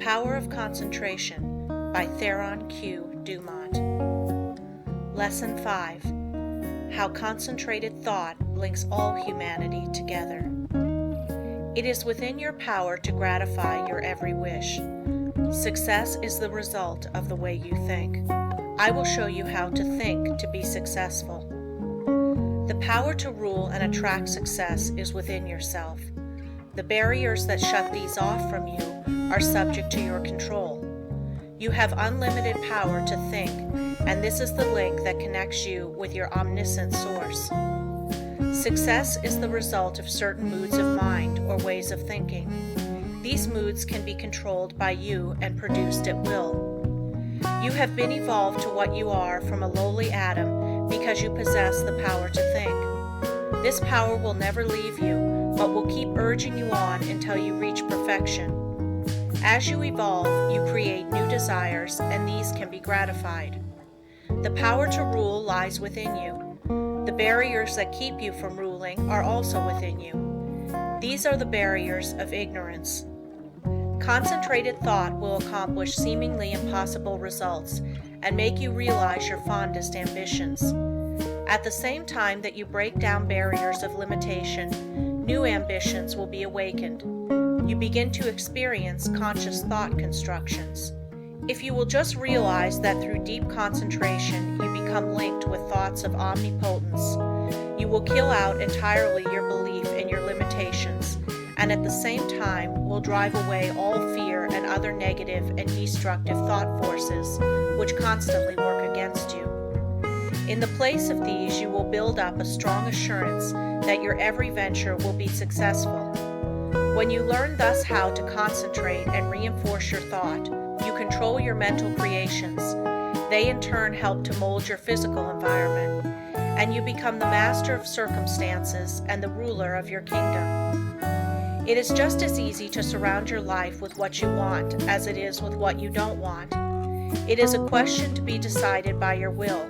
Power of Concentration by Theron Q. Dumont. Lesson 5. How concentrated thought links all humanity together. It is within your power to gratify your every wish. Success is the result of the way you think. I will show you how to think to be successful. The power to rule and attract success is within yourself. The barriers that shut these off from you are subject to your control. You have unlimited power to think, and this is the link that connects you with your omniscient source. Success is the result of certain moods of mind or ways of thinking. These moods can be controlled by you and produced at will. You have been evolved to what you are from a lowly atom because you possess the power to think. This power will never leave you, but will keep urging you on until you reach perfection. As you evolve, you create new desires, and these can be gratified. The power to rule lies within you. The barriers that keep you from ruling are also within you. These are the barriers of ignorance. Concentrated thought will accomplish seemingly impossible results and make you realize your fondest ambitions. At the same time that you break down barriers of limitation, new ambitions will be awakened. You begin to experience conscious thought constructions. If you will just realize that through deep concentration you become linked with thoughts of omnipotence, you will kill out entirely your belief in your limitations, and at the same time will drive away all fear and other negative and destructive thought forces which constantly work against you. In the place of these, you will build up a strong assurance that your every venture will be successful. When you learn thus how to concentrate and reinforce your thought, you control your mental creations. They in turn help to mold your physical environment, and you become the master of circumstances and the ruler of your kingdom. It is just as easy to surround your life with what you want as it is with what you don't want. It is a question to be decided by your will.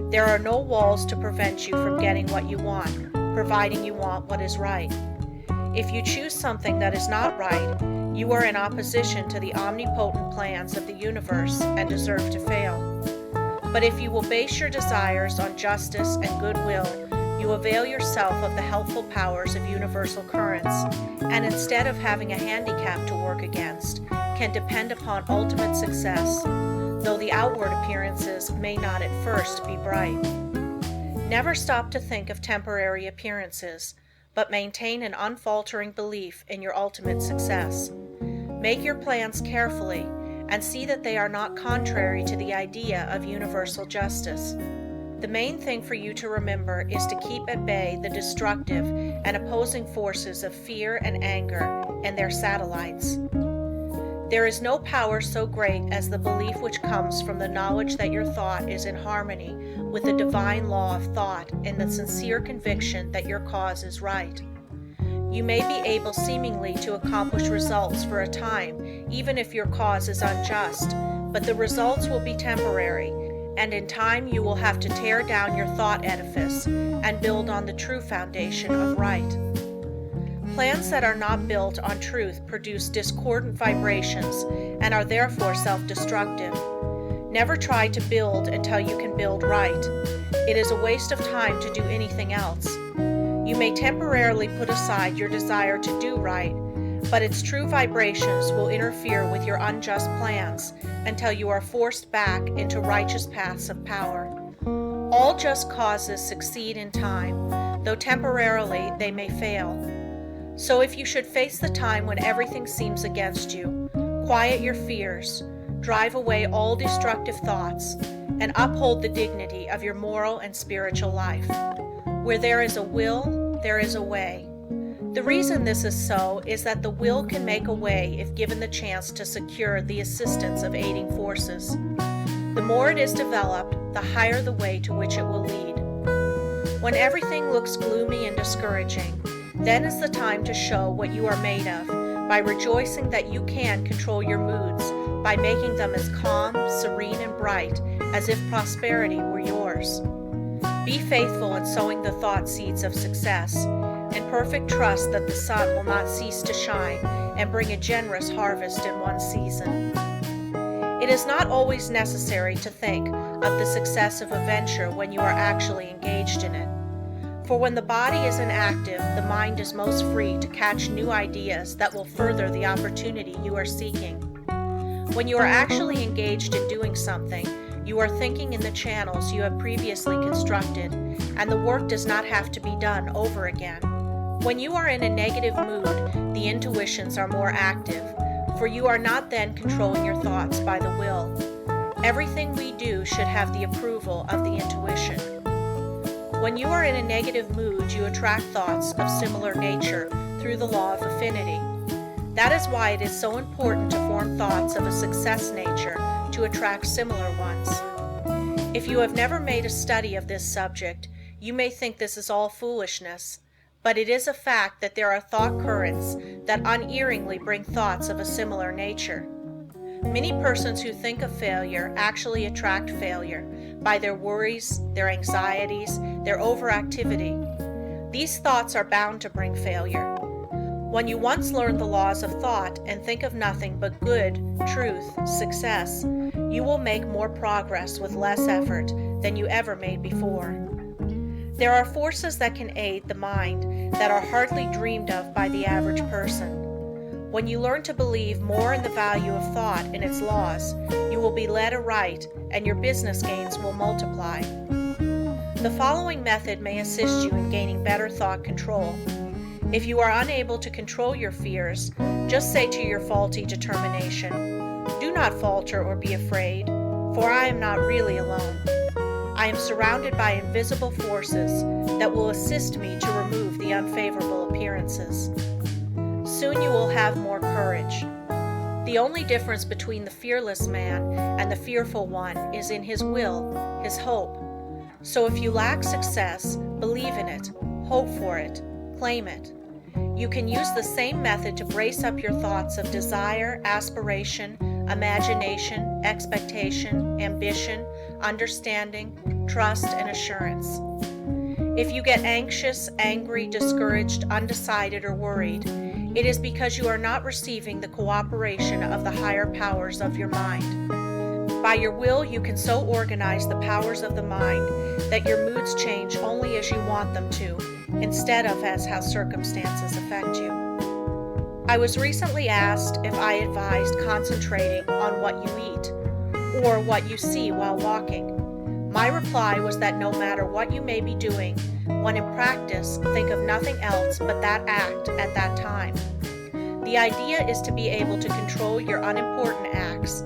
There are no walls to prevent you from getting what you want, providing you want what is right. If you choose something that is not right, you are in opposition to the omnipotent plans of the universe and deserve to fail. But if you will base your desires on justice and goodwill, you avail yourself of the helpful powers of universal currents, and instead of having a handicap to work against, can depend upon ultimate success, though the outward appearances may not at first be bright. Never stop to think of temporary appearances, but maintain an unfaltering belief in your ultimate success. Make your plans carefully and see that they are not contrary to the idea of universal justice. The main thing for you to remember is to keep at bay the destructive and opposing forces of fear and anger and their satellites. There is no power so great as the belief which comes from the knowledge that your thought is in harmony with the divine law of thought and the sincere conviction that your cause is right. You may be able seemingly to accomplish results for a time, even if your cause is unjust, but the results will be temporary, and in time you will have to tear down your thought edifice and build on the true foundation of right. Plans that are not built on truth produce discordant vibrations and are therefore self-destructive. Never try to build until you can build right. It is a waste of time to do anything else. You may temporarily put aside your desire to do right, but its true vibrations will interfere with your unjust plans until you are forced back into righteous paths of power. All just causes succeed in time, though temporarily they may fail. So if you should face the time when everything seems against you, quiet your fears, drive away all destructive thoughts, and uphold the dignity of your moral and spiritual life. Where there is a will, there is a way. The reason this is so is that the will can make a way if given the chance to secure the assistance of aiding forces. The more it is developed, the higher the way to which it will lead. When everything looks gloomy and discouraging, then is the time to show what you are made of by rejoicing that you can control your moods by making them as calm, serene, and bright as if prosperity were yours. Be faithful in sowing the thought seeds of success, in perfect trust that the sun will not cease to shine and bring a generous harvest in one season. It is not always necessary to think of the success of a venture when you are actually engaged in it. For when the body is inactive, the mind is most free to catch new ideas that will further the opportunity you are seeking. When you are actually engaged in doing something, you are thinking in the channels you have previously constructed, and the work does not have to be done over again. When you are in a negative mood, the intuitions are more active, for you are not then controlling your thoughts by the will. Everything we do should have the approval of the intuition. When you are in a negative mood, you attract thoughts of similar nature through the law of affinity. That is why it is so important to form thoughts of a success nature to attract similar ones. If you have never made a study of this subject, you may think this is all foolishness, but it is a fact that there are thought currents that unerringly bring thoughts of a similar nature. Many persons who think of failure actually attract failure by their worries, their anxieties, their overactivity. These thoughts are bound to bring failure. When you once learn the laws of thought and think of nothing but good, truth, success, you will make more progress with less effort than you ever made before. There are forces that can aid the mind that are hardly dreamed of by the average person. When you learn to believe more in the value of thought and its laws, you will be led aright and your business gains will multiply. The following method may assist you in gaining better thought control. If you are unable to control your fears, just say to your faulty determination, "Do not falter or be afraid, for I am not really alone. I am surrounded by invisible forces that will assist me to remove the unfavorable appearances." Soon you will have more courage. The only difference between the fearless man and the fearful one is in his will, his hope. So if you lack success, believe in it, hope for it, claim it. You can use the same method to brace up your thoughts of desire, aspiration, imagination, expectation, ambition, understanding, trust, and assurance. If you get anxious, angry, discouraged, undecided, or worried, it is because you are not receiving the cooperation of the higher powers of your mind. By your will, you can so organize the powers of the mind that your moods change only as you want them to, instead of as how circumstances affect you. I was recently asked if I advised concentrating on what you eat or what you see while walking. My reply was that no matter what you may be doing, when in practice, think of nothing else but that act at that time. The idea is to be able to control your unimportant acts.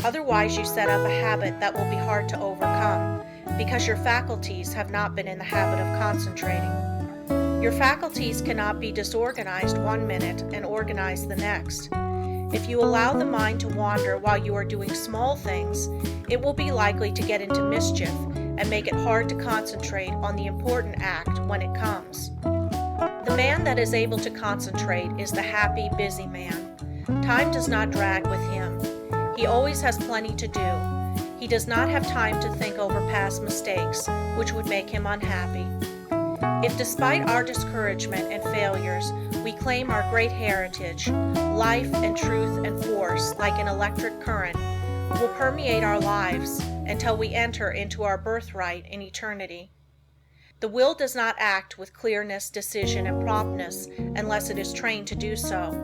Otherwise, you set up a habit that will be hard to overcome because your faculties have not been in the habit of concentrating. Your faculties cannot be disorganized one minute and organized the next. If you allow the mind to wander while you are doing small things, it will be likely to get into mischief and make it hard to concentrate on the important act when it comes. The man that is able to concentrate is the happy, busy man. Time does not drag with him. He always has plenty to do. He does not have time to think over past mistakes, which would make him unhappy. If despite our discouragement and failures, we claim our great heritage, life and truth and force, like an electric current, will permeate our lives until we enter into our birthright in eternity. The will does not act with clearness, decision, and promptness unless it is trained to do so.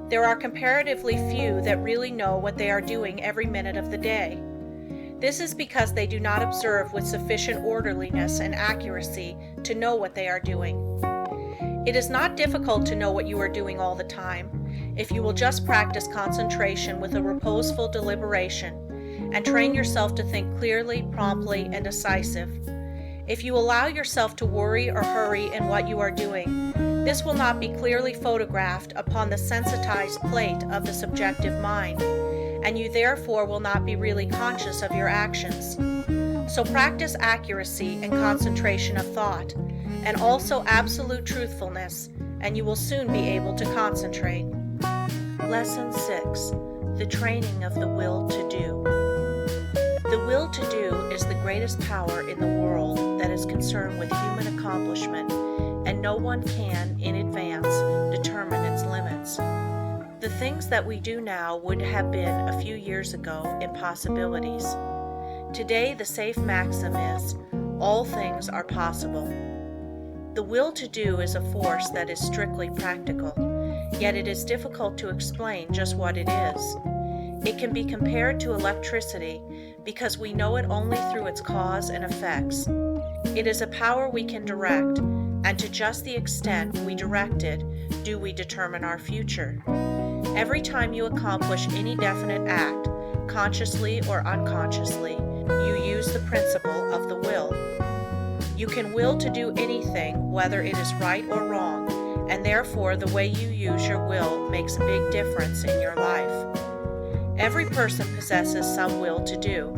There are comparatively few that really know what they are doing every minute of the day. This is because they do not observe with sufficient orderliness and accuracy to know what they are doing. It is not difficult to know what you are doing all the time, if you will just practice concentration with a reposeful deliberation and train yourself to think clearly, promptly, and decisive. If you allow yourself to worry or hurry in what you are doing, this will not be clearly photographed upon the sensitized plate of the subjective mind, and you therefore will not be really conscious of your actions. So practice accuracy and concentration of thought, and also absolute truthfulness, and you will soon be able to concentrate. Lesson 6. The training of the will to do. The will to do is the greatest power in the world that is concerned with human accomplishment, and no one can, in advance, determine its limits. The things that we do now would have been a few years ago impossibilities. Today, the safe maxim is, all things are possible. The will to do is a force that is strictly practical, yet it is difficult to explain just what it is. It can be compared to electricity because we know it only through its cause and effects. It is a power we can direct, and to just the extent we direct it, do we determine our future. Every time you accomplish any definite act, consciously or unconsciously, you use the principle of the will. You can will to do anything, whether it is right or wrong, and therefore the way you use your will makes a big difference in your life. Every person possesses some will to do.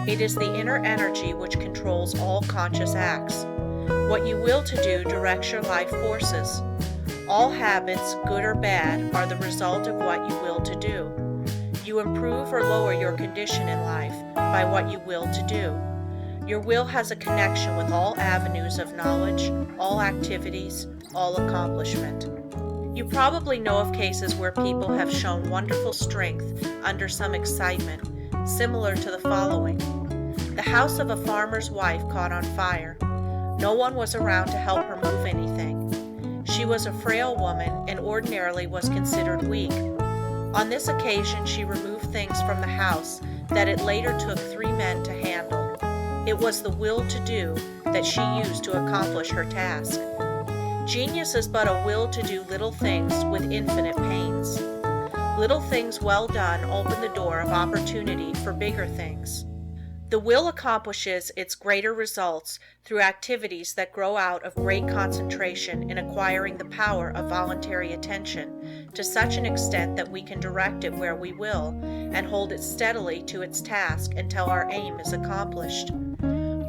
It is the inner energy which controls all conscious acts. What you will to do directs your life forces. All habits, good or bad, are the result of what you will to do. You improve or lower your condition in life by what you will to do. Your will has a connection with all avenues of knowledge, all activities, all accomplishment. You probably know of cases where people have shown wonderful strength under some excitement, similar to the following. The house of a farmer's wife caught on fire. No one was around to help her move anything. She was a frail woman and ordinarily was considered weak. On this occasion, she removed things from the house that it later took 3 men to handle. It was the will to do that she used to accomplish her task. Genius is but a will to do little things with infinite pains. Little things well done open the door of opportunity for bigger things. The will accomplishes its greater results through activities that grow out of great concentration in acquiring the power of voluntary attention to such an extent that we can direct it where we will and hold it steadily to its task until our aim is accomplished.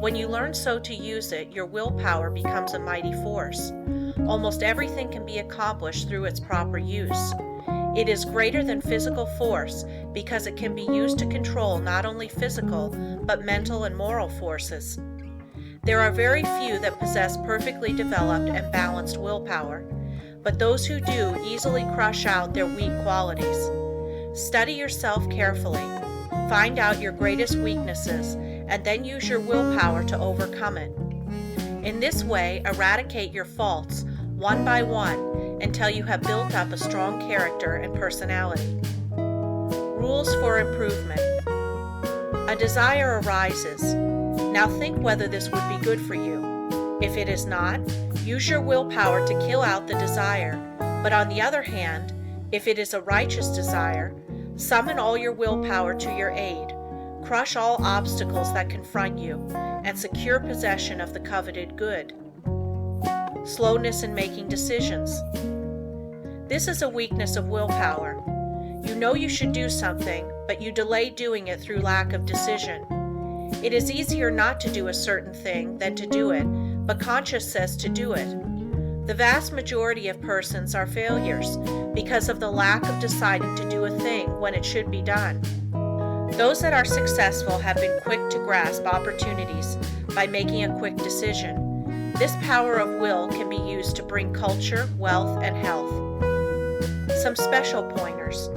When you learn so to use it, your willpower becomes a mighty force. Almost everything can be accomplished through its proper use. It is greater than physical force because it can be used to control not only physical, but mental and moral forces. There are very few that possess perfectly developed and balanced willpower, but those who do easily crush out their weak qualities. Study yourself carefully. Find out your greatest weaknesses, and then use your willpower to overcome it. In this way, eradicate your faults one by one until you have built up a strong character and personality. Rules for improvement. A desire arises. Now think whether this would be good for you. If it is not, use your willpower to kill out the desire. But on the other hand, if it is a righteous desire, summon all your willpower to your aid. Crush all obstacles that confront you, and secure possession of the coveted good. Slowness in making decisions. This is a weakness of willpower. You know you should do something, but you delay doing it through lack of decision. It is easier not to do a certain thing than to do it, but conscience says to do it. The vast majority of persons are failures because of the lack of deciding to do a thing when it should be done. Those that are successful have been quick to grasp opportunities by making a quick decision. This power of will can be used to bring culture, wealth, and health. Some special pointers.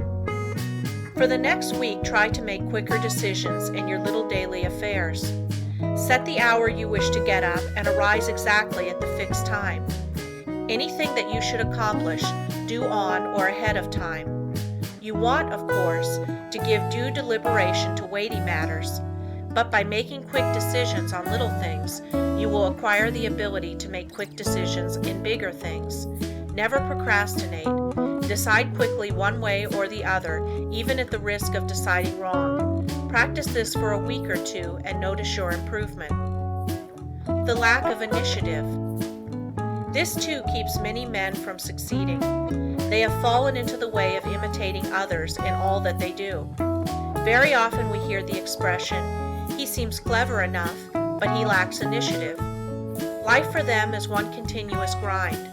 For the next week, try to make quicker decisions in your little daily affairs. Set the hour you wish to get up and arise exactly at the fixed time. Anything that you should accomplish, do on or ahead of time. You want, of course, to give due deliberation to weighty matters, but by making quick decisions on little things, you will acquire the ability to make quick decisions in bigger things. Never procrastinate. Decide quickly one way or the other, even at the risk of deciding wrong. Practice this for a week or two and notice your improvement. The lack of initiative. This too keeps many men from succeeding. They have fallen into the way of imitating others in all that they do. Very often we hear the expression, "He seems clever enough, but he lacks initiative." Life for them is one continuous grind.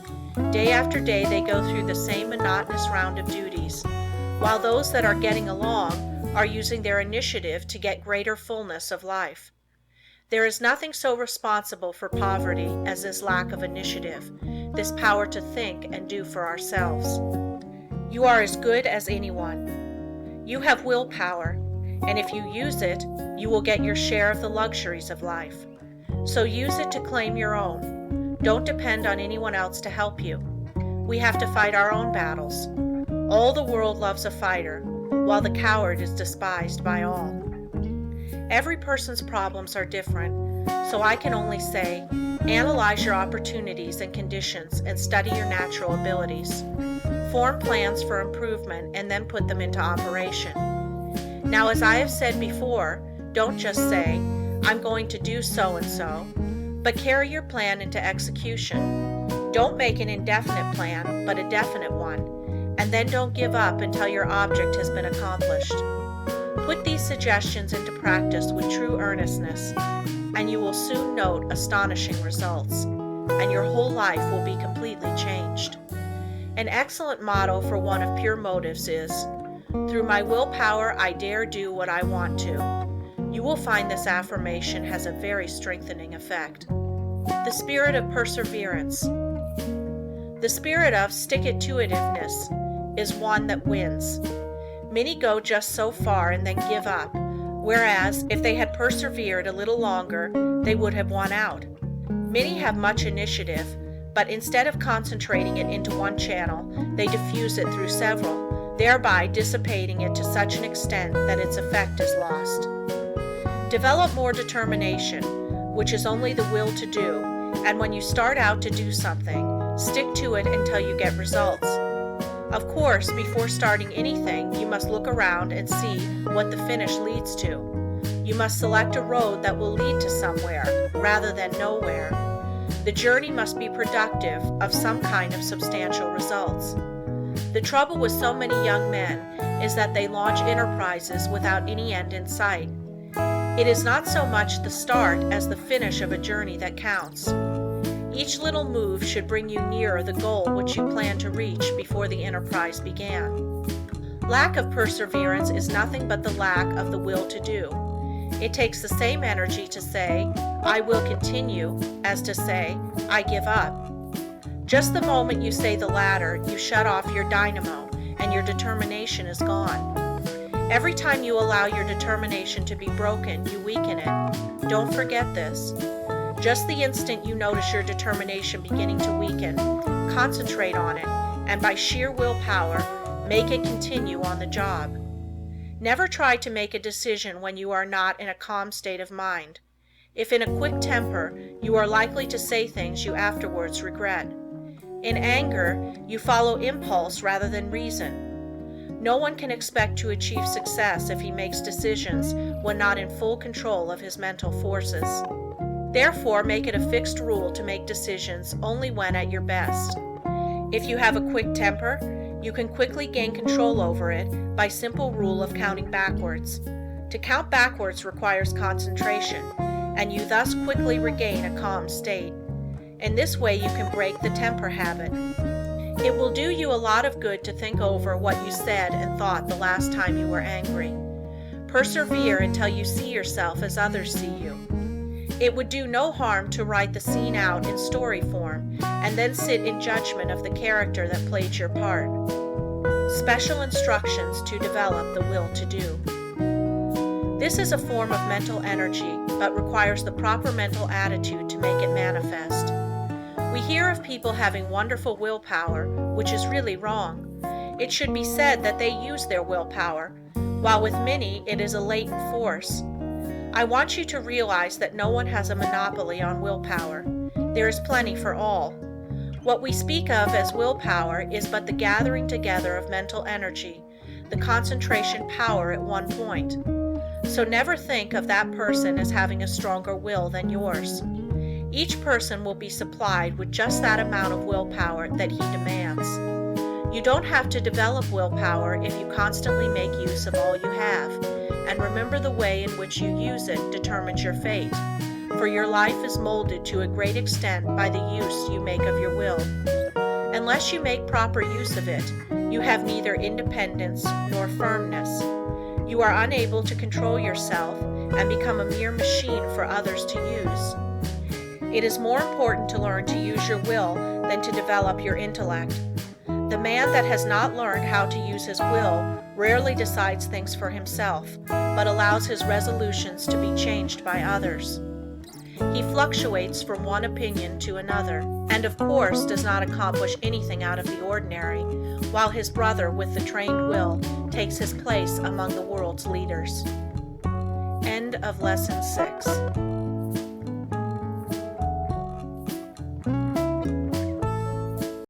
Day after day they go through the same monotonous round of duties, while those that are getting along are using their initiative to get greater fullness of life. There is nothing so responsible for poverty as this lack of initiative, this power to think and do for ourselves. You are as good as anyone. You have willpower, and if you use it, you will get your share of the luxuries of life. So use it to claim your own. Don't depend on anyone else to help you. We have to fight our own battles. All the world loves a fighter, while the coward is despised by all. Every person's problems are different, so I can only say, analyze your opportunities and conditions and study your natural abilities. Form plans for improvement and then put them into operation. Now, as I have said before, don't just say, I'm going to do so and so, but carry your plan into execution. Don't make an indefinite plan, but a definite one, and then don't give up until your object has been accomplished. Put these suggestions into practice with true earnestness, and you will soon note astonishing results, and your whole life will be completely changed. An excellent motto for one of pure motives is, through my willpower I dare do what I want to. You will find this affirmation has a very strengthening effect. The spirit of perseverance. The spirit of stick-it-to-itiveness is one that wins. Many go just so far and then give up, whereas if they had persevered a little longer, they would have won out. Many have much initiative, but instead of concentrating it into one channel, they diffuse it through several, thereby dissipating it to such an extent that its effect is lost. Develop more determination, which is only the will to do, and when you start out to do something, stick to it until you get results. Of course, before starting anything, you must look around and see what the finish leads to. You must select a road that will lead to somewhere, rather than nowhere. The journey must be productive of some kind of substantial results. The trouble with so many young men is that they launch enterprises without any end in sight. It is not so much the start as the finish of a journey that counts. Each little move should bring you nearer the goal which you plan to reach before the enterprise began. Lack of perseverance is nothing but the lack of the will to do. It takes the same energy to say, I will continue, as to say, I give up. Just the moment you say the latter, you shut off your dynamo, and your determination is gone. Every time you allow your determination to be broken, you weaken it. Don't forget this. Just the instant you notice your determination beginning to weaken, concentrate on it, and by sheer willpower, make it continue on the job. Never try to make a decision when you are not in a calm state of mind. If in a quick temper, you are likely to say things you afterwards regret. In anger, you follow impulse rather than reason. No one can expect to achieve success if he makes decisions when not in full control of his mental forces. Therefore, make it a fixed rule to make decisions only when at your best. If you have a quick temper, you can quickly gain control over it by simple rule of counting backwards. To count backwards requires concentration, and you thus quickly regain a calm state. In this way, you can break the temper habit. It will do you a lot of good to think over what you said and thought the last time you were angry. Persevere until you see yourself as others see you. It would do no harm to write the scene out in story form and then sit in judgment of the character that played your part. Special instructions to develop the will to do. This is a form of mental energy, but requires the proper mental attitude to make it manifest. We hear of people having wonderful willpower, which is really wrong. It should be said that they use their willpower, while with many it is a latent force. I want you to realize that no one has a monopoly on willpower. There is plenty for all. What we speak of as willpower is but the gathering together of mental energy, the concentration power at one point. So never think of that person as having a stronger will than yours. Each person will be supplied with just that amount of willpower that he demands. You don't have to develop willpower if you constantly make use of all you have, and remember the way in which you use it determines your fate, for your life is molded to a great extent by the use you make of your will. Unless you make proper use of it, you have neither independence nor firmness. You are unable to control yourself and become a mere machine for others to use. It is more important to learn to use your will than to develop your intellect. The man that has not learned how to use his will rarely decides things for himself, but allows his resolutions to be changed by others. He fluctuates from one opinion to another, and of course does not accomplish anything out of the ordinary, while his brother with the trained will takes his place among the world's leaders. End of Lesson 6.